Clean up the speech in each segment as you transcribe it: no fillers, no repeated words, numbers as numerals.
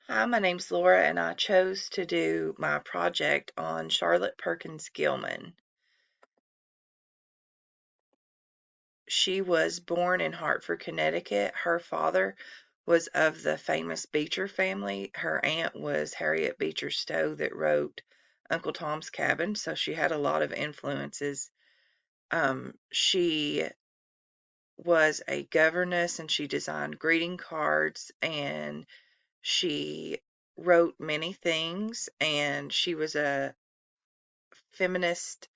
Hi, my name's Laura, and I chose to do my project on Charlotte Perkins Gilman. She was born in Hartford, Connecticut. Her father was of the famous Beecher family. Her aunt was Harriet Beecher Stowe, that wrote Uncle Tom's Cabin, so she had a lot of influences. She was a governess, and she designed greeting cards, and she wrote many things, and she was a feminist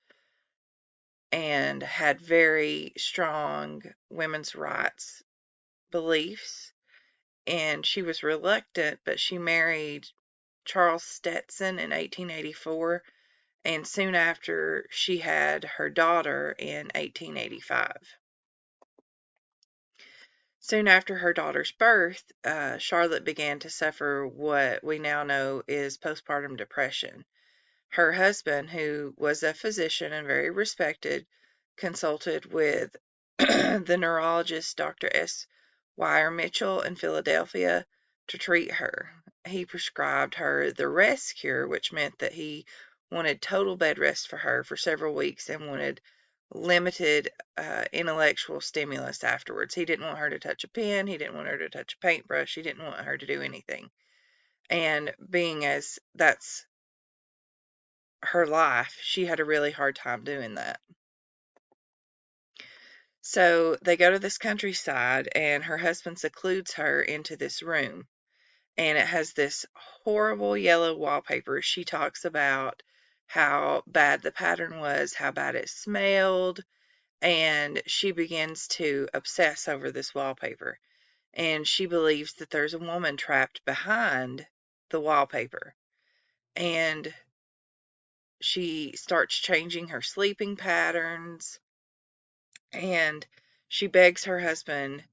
and had very strong women's rights beliefs. And she was reluctant, but she married Charles Stetson in 1884. And soon after, she had her daughter in 1885. Soon after her daughter's birth, Charlotte began to suffer what we now know is postpartum depression. Her husband, who was a physician and very respected, consulted with the neurologist Dr. S. Wire Mitchell in Philadelphia to treat her. He prescribed her the rest cure, which meant that he wanted total bed rest for her for several weeks and wanted limited intellectual stimulus afterwards. He didn't want her to touch a pen, he didn't want her to touch a paintbrush, he didn't want her to do anything. And being as that's her life, she had a really hard time doing that. So they go to this countryside, and her husband secludes her into this room. And it has this horrible yellow wallpaper. She talks about how bad the pattern was, how bad it smelled, and she begins to obsess over this wallpaper. And she believes that there's a woman trapped behind the wallpaper. And she starts changing her sleeping patterns, and she begs her husband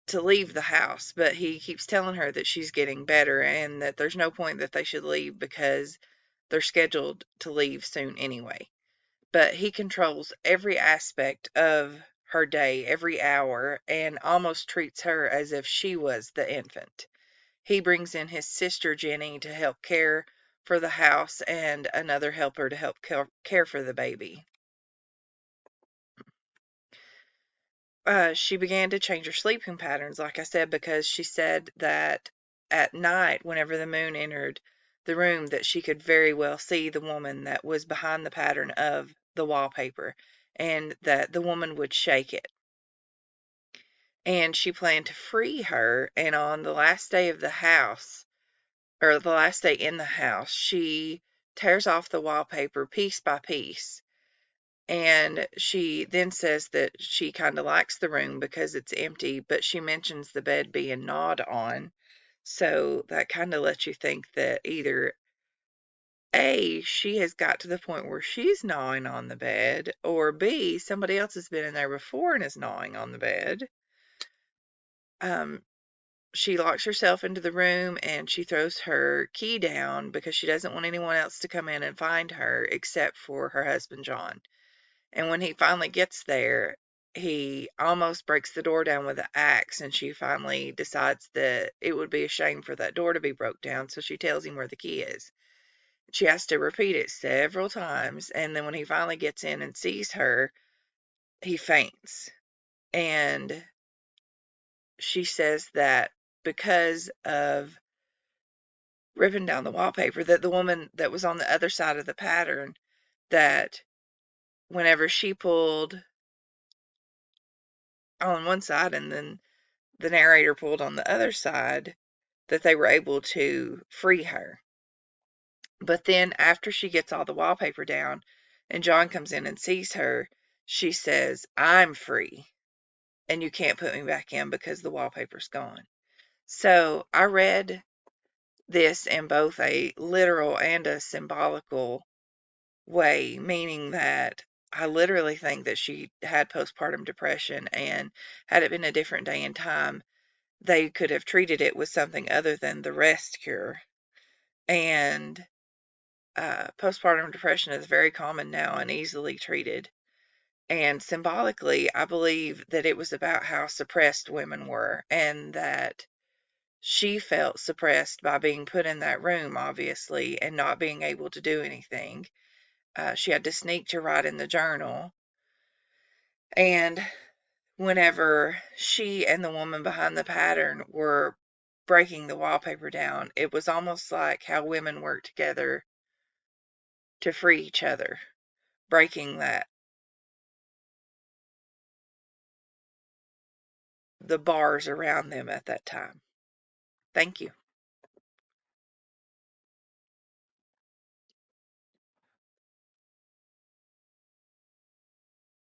to leave the house, but he keeps telling her that she's getting better and that there's no point that they should leave because they're scheduled to leave soon anyway. But he controls every aspect of her day, every hour, and almost treats her as if she was the infant. He brings in his sister Jenny to help care for the house and another helper to help care for the baby. She began to change her sleeping patterns, like I said, because she said that at night, whenever the moon entered the room, that she could very well see the woman that was behind the pattern of the wallpaper, and that the woman would shake it. And she planned to free her, and on the last day of the house, or the last day in the house, she tears off the wallpaper piece by piece. And she then says that she kind of likes the room because it's empty, but she mentions the bed being gnawed on. So that kind of lets you think that either A, she has got to the point where she's gnawing on the bed, or B, somebody else has been in there before and is gnawing on the bed. Um, she locks herself into the room, and she throws her key down because she doesn't want anyone else to come in and find her except for her husband, John. And when he finally gets there, he almost breaks the door down with an axe, and she finally decides that it would be a shame for that door to be broke down, so she tells him where the key is. She has to repeat it several times, and then when he finally gets in and sees her, he faints. And she says that because of ripping down the wallpaper, that the woman that was on the other side of the pattern, that whenever she pulled on one side and then the narrator pulled on the other side, that they were able to free her. But then after she gets all the wallpaper down and John comes in and sees her, she says, "I'm free and you can't put me back in because the wallpaper's gone." So I read this in both a literal and a symbolical way, meaning that I literally think that she had postpartum depression, and had it been a different day and time, they could have treated it with something other than the rest cure. And postpartum depression is very common now and easily treated. And symbolically, I believe that it was about how suppressed women were, and that she felt suppressed by being put in that room, obviously, and not being able to do anything. She had to sneak to write in the journal. And whenever she and the woman behind the pattern were breaking the wallpaper down, it was almost like how women work together to free each other, breaking the bars around them at that time. Thank you.